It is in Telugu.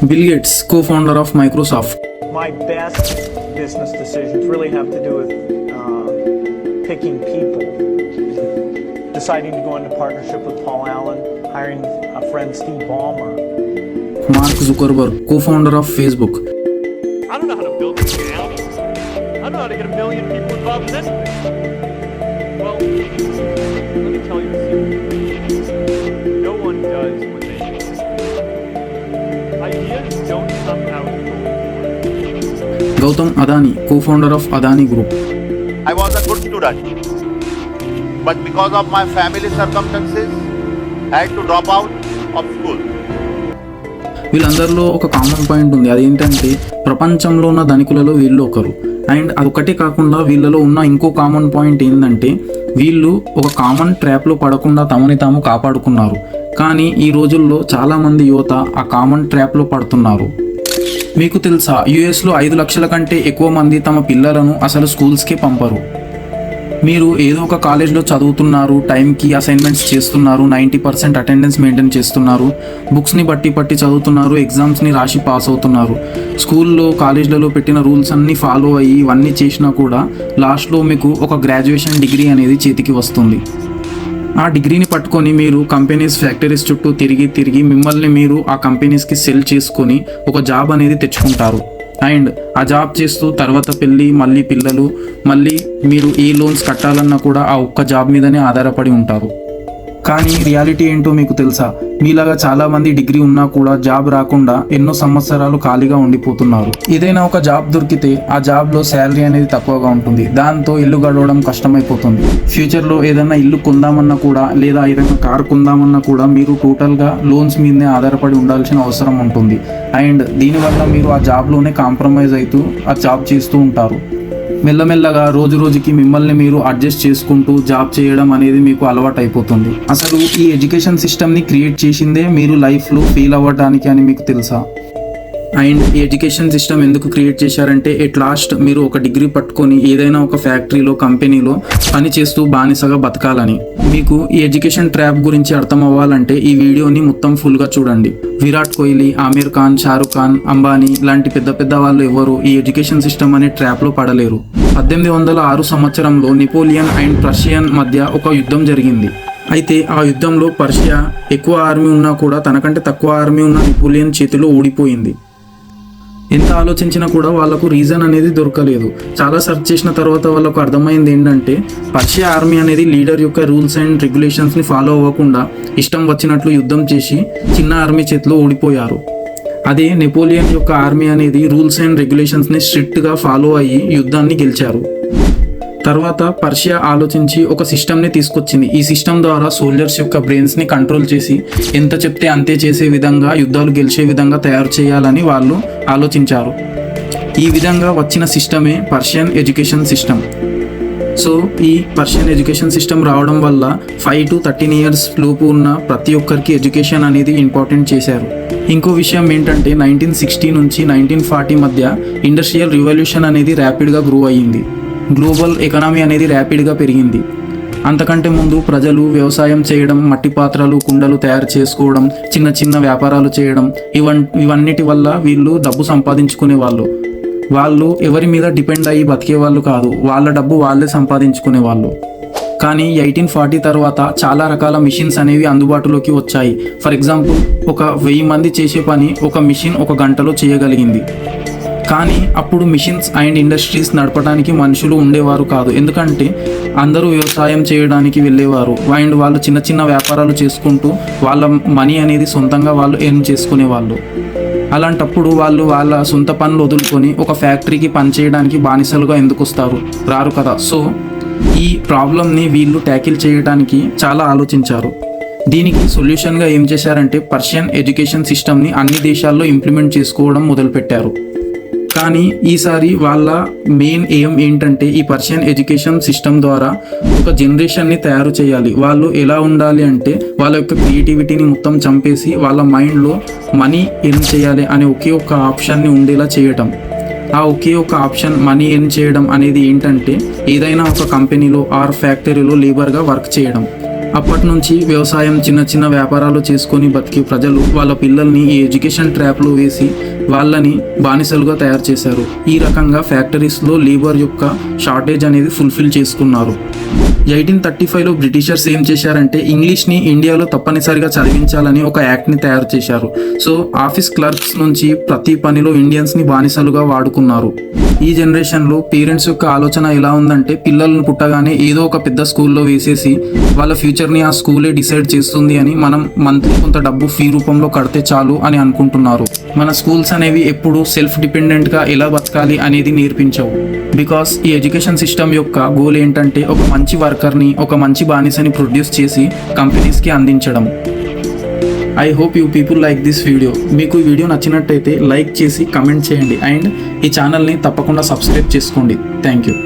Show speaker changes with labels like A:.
A: Bill Gates, co-founder of Microsoft.
B: My best business decisions really have to do with picking people, deciding to go into partnership with Paul Allen, hiring a friend Steve Ballmer.
A: Mark Zuckerberg, co-founder of Facebook.
C: I don't know how to build a channel. I don't know how to get 1 million people involved in this thing. Well, let me tell you a secret. No one does what they do. Ideas don't come out of nowhere.
A: Gautam Adani, co-founder of Adani Group.
D: I was a good student, but because of my family circumstances, I had to drop out of school.
A: వీళ్ళందరిలో ఒక కామన్ పాయింట్ ఉంది, అదేంటంటే ప్రపంచంలో ఉన్న ధనికులలో వీళ్ళు ఒకరు. అండ్ అదొకటే కాకుండా వీళ్ళలో ఉన్న ఇంకో కామన్ పాయింట్ ఏంటంటే వీళ్ళు ఒక కామన్ ట్రాప్లో పడకుండా తమని తాము కాపాడుకున్నారు. కానీ ఈ రోజుల్లో చాలామంది యువత ఆ కామన్ ట్రాప్లో పడుతున్నారు. మీకు తెలుసా, యుఎస్లో 5 లక్షల కంటే ఎక్కువ మంది తమ పిల్లలను అసలు స్కూల్స్కే పంపరు. మీరు ఏదో ఒక కాలేజ్లో చదువుతున్నారు, టైంకి అసైన్మెంట్స్ చేస్తున్నారు, 90% అటెండెన్స్ మెయింటైన్ చేస్తున్నారు, బుక్స్ని పట్టి చదువుతున్నారు, ఎగ్జామ్స్ని రాసి పాస్ అవుతున్నారు. స్కూల్లో కాలేజ్లలో పెట్టిన రూల్స్ అన్నీ ఫాలో అయ్యి ఇవన్నీ చేసినా కూడా లాస్ట్లో మీకు ఒక గ్రాడ్యుయేషన్ డిగ్రీ అనేది చేతికి వస్తుంది. ఆ డిగ్రీని పట్టుకొని మీరు కంపెనీస్, ఫ్యాక్టరీస్ చుట్టూ తిరిగి మిమ్మల్ని మీరు ఆ కంపెనీస్కి సెల్ చేసుకొని ఒక జాబ్ అనేది తెచ్చుకుంటారు. అండ్ ఆ జాబ్ చేస్తూ తర్వాత పెళ్ళి, మళ్ళీ పిల్లలు, మళ్ళీ మీరు ఏ లోన్స్ కట్టాలన్నా కూడా ఆ ఒక్క జాబ్ మీదనే ఆధారపడి ఉంటారు. కానీ రియాలిటీ ఏంటో మీకు తెలుసా, మీలాగా చాలామంది డిగ్రీ ఉన్నా కూడా జాబ్ రాకుండా ఎన్నో సంవత్సరాలు ఖాళీగా ఉండిపోతున్నారు. ఏదైనా ఒక జాబ్ దొరికితే ఆ జాబ్లో శాలరీ అనేది తక్కువగా ఉంటుంది, దాంతో ఇల్లు గడవడం కష్టమైపోతుంది. ఫ్యూచర్లో ఏదైనా ఇల్లు కొందామన్నా కూడా, లేదా ఏదైనా కారు కొందామన్నా కూడా మీరు టోటల్గా లోన్స్ మీదనే ఆధారపడి ఉండాల్సిన అవసరం ఉంటుంది. అండ్ దీనివల్ల మీరు ఆ జాబ్లోనే కాంప్రమైజ్ అవుతూ ఆ జాబ్ చేస్తూ ఉంటారు. మెల్లమెల్లగా రోజుకి మిమ్మల్ని మీరు అడ్జస్ట్ చేసుకుంటూ జాబ్ చేయడం అనేది మీకు అలవాటు అయిపోతుంది. అసలు ఈ ఎడ్యుకేషన్ సిస్టమ్ని క్రియేట్ చేసిందే మీరు లైఫ్లో ఫెయిల్ అవ్వడానికి అని మీకు తెలుసా? అండ్ ఈ ఎడ్యుకేషన్ సిస్టమ్ ఎందుకు క్రియేట్ చేశారంటే ఎట్ లాస్ట్ మీరు ఒక డిగ్రీ పట్టుకొని ఏదైనా ఒక ఫ్యాక్టరీలో, కంపెనీలో పని చేస్తూ బానిసగా బతకాలని. మీకు ఈ ఎడ్యుకేషన్ ట్రాప్ గురించి అర్థం అవ్వాలంటే ఈ వీడియోని మొత్తం ఫుల్గా చూడండి. విరాట్ కోహ్లీ, ఆమీర్ ఖాన్, షారుఖ్ ఖాన్, అంబానీ లాంటి పెద్ద వాళ్ళు ఎవరు ఈ ఎడ్యుకేషన్ సిస్టమ్ అనే ట్రాప్లో పడలేరు. 1806 సంవత్సరంలో నెపోలియన్ అండ్ పర్షియన్ మధ్య ఒక యుద్ధం జరిగింది. అయితే ఆ యుద్ధంలో పర్షియా ఎక్కువ ఆర్మీ ఉన్నా కూడా తనకంటే తక్కువ ఆర్మీ ఉన్న నెపోలియన్ చేతిలో ఓడిపోయింది. ఎంత ఆలోచించినా కూడా వాళ్ళకు రీజన్ అనేది దొరకలేదు. చాలా సెర్చ్ చేసిన తర్వాత వాళ్ళకు అర్థమైంది ఏంటంటే పర్షియా ఆర్మీ అనేది లీడర్ యొక్క రూల్స్ అండ్ రెగ్యులేషన్స్ని ఫాలో అవ్వకుండా ఇష్టం వచ్చినట్లు యుద్ధం చేసి చిన్న ఆర్మీ చేతిలో ఓడిపోయారు. అదే నెపోలియన్ యొక్క ఆర్మీ అనేది రూల్స్ అండ్ రెగ్యులేషన్స్ని స్ట్రిక్ట్గా ఫాలో అయ్యి యుద్ధాన్ని గెలిచారు. తర్వాత పర్షియా ఆలోచించి ఒక సిస్టమ్ని తీసుకొచ్చింది. ఈ సిస్టమ్ ద్వారా సోల్జర్స్ యొక్క బ్రెయిన్స్ని కంట్రోల్ చేసి ఎంత చెప్తే అంతే చేసే విధంగా, యుద్ధాలు గెలిచే విధంగా తయారు చేయాలని వాళ్ళు ఆలోచించారు. ఈ విధంగా వచ్చిన సిస్టమే పర్షియన్ ఎడ్యుకేషన్ సిస్టమ్. సో ఈ పర్షియన్ ఎడ్యుకేషన్ సిస్టమ్ రావడం వల్ల 5 to 13 years లోపు ఉన్న ప్రతి ఒక్కరికి ఎడ్యుకేషన్ అనేది ఇంపార్టెంట్ చేశారు. ఇంకో విషయం ఏంటంటే 1960 నుంచి 1940 మధ్య ఇండస్ట్రియల్ రివల్యూషన్ అనేది ర్యాపిడ్గా గ్రో అయ్యింది. గ్లోబల్ ఎకానమీ అనేది ర్యాపిడ్గా పెరిగింది. అంతకంటే ముందు ప్రజలు వ్యవసాయం చేయడం, మట్టి పాత్రలు, కుండలు తయారు చేసుకోవడం, చిన్న వ్యాపారాలు చేయడం, ఇవన్నిటి వల్ల వీళ్ళు డబ్బు సంపాదించుకునే వాళ్ళు ఎవరి మీద డిపెండ్ అయ్యి బతికే వాళ్ళు కాదు, వాళ్ళ డబ్బు వాళ్ళే సంపాదించుకునే వాళ్ళు. కానీ 1840 తర్వాత చాలా రకాల మిషన్స్ అనేవి అందుబాటులోకి వచ్చాయి. ఫర్ ఎగ్జాంపుల్, ఒక 1000 మంది చేసే పని ఒక మిషన్ 1 గంటలో చేయగలిగింది. కానీ అప్పుడు మిషన్స్ అండ్ ఇండస్ట్రీస్ నడపడానికి మనుషులు ఉండేవారు కాదు, ఎందుకంటే అందరూ వ్యవసాయం చేయడానికి వెళ్ళేవారు. అండ్ వాళ్ళు చిన్న వ్యాపారాలు చేసుకుంటూ వాళ్ళ మనీ అనేది సొంతంగా వాళ్ళు ఎర్న్ చేసుకునేవాళ్ళు. అలాంటప్పుడు వాళ్ళు వాళ్ళ సొంత పనులు వదులుకొని ఒక ఫ్యాక్టరీకి పనిచేయడానికి బానిసలుగా ఎందుకు వస్తారు? రారు కదా. సో ఈ ప్రాబ్లమ్ని వీళ్ళు ట్యాకిల్ చేయడానికి చాలా ఆలోచించారు. దీనికి సొల్యూషన్గా ఏం చేశారంటే పర్షియన్ ఎడ్యుకేషన్ సిస్టమ్ని అన్ని దేశాల్లో ఇంప్లిమెంట్ చేసుకోవడం మొదలుపెట్టారు. కానీ ఈసారి వాళ్ళ మెయిన్ ఎయిమ్ ఏంటంటే ఈ పర్షియన్ ఎడ్యుకేషన్ సిస్టమ్ ద్వారా ఒక జనరేషన్ని తయారు చేయాలి. వాళ్ళు ఎలా ఉండాలి అంటే వాళ్ళ యొక్క క్రియేటివిటీని మొత్తం చంపేసి వాళ్ళ మైండ్లో మనీ ఎర్న్ చేయాలి అనే ఒకే ఒక ఆప్షన్ని ఉండేలా చేయటం. ఆ ఒకే ఒక ఆప్షన్ మనీ ఎర్న్ చేయడం అనేది ఏంటంటే ఏదైనా ఒక కంపెనీలో ఆర్ ఫ్యాక్టరీలో లేబర్గా వర్క్ చేయడం. అప్పటి నుంచి వ్యవసాయం చిన్న చిన్న వ్యాపారాలు చేసుకొని బతికి ప్రజలు వాళ్ళ పిల్లల్ని ఈ ఎడ్యుకేషన్ ట్రాప్లో వేసి వాళ్ళని బానిసలుగా తయారు చేశారు. ఈ రకంగా ఫ్యాక్టరీస్లో లేబర్ యొక్క షార్టేజ్ అనేది ఫుల్ఫిల్ చేసుకున్నారు. 1835లో బ్రిటిషర్స్ ఏం చేశారంటే ఇంగ్లీష్ని ఇండియాలో తప్పనిసరిగా చదివించాలని ఒక యాక్ట్ని తయారు చేశారు. సో ఆఫీస్ క్లర్క్స్ నుంచి ప్రతి పనిలో ఇండియన్స్ని బానిసలుగా వాడుకున్నారు. ఈ జనరేషన్లో పేరెంట్స్ యొక్క ఆలోచన ఎలా ఉందంటే పిల్లలను పుట్టగానే ఏదో ఒక పెద్ద స్కూల్లో వేసేసి వాళ్ళ ఫ్యూచర్ని ఆ స్కూలే డిసైడ్ చేస్తుంది అని మనం మంత్లీ కొంత డబ్బు ఫీ రూపంలో కడితే చాలు అని అనుకుంటున్నారు. మన స్కూల్స్ అనేవి ఎప్పుడు సెల్ఫ్ డిపెండెంట్గా ఎలా బతకాలి అనేది నేర్పించవు. బికాస్ ఈ ఎడ్యుకేషన్ సిస్టమ్ యొక్క గోల్ ఏంటంటే ఒక మంచి వర్కర్ని, ఒక మంచి బానిసని ప్రొడ్యూస్ చేసి కంపెనీస్కి అందించడం. I hope you people like this video. మీకు ఈ వీడియో నచ్చినట్టయితే లైక్ చేసి కమెంట్ చేయండి అండ్ ఈ ఛానల్ని తప్పకుండా సబ్స్క్రైబ్ చేసుకోండి. Thank you.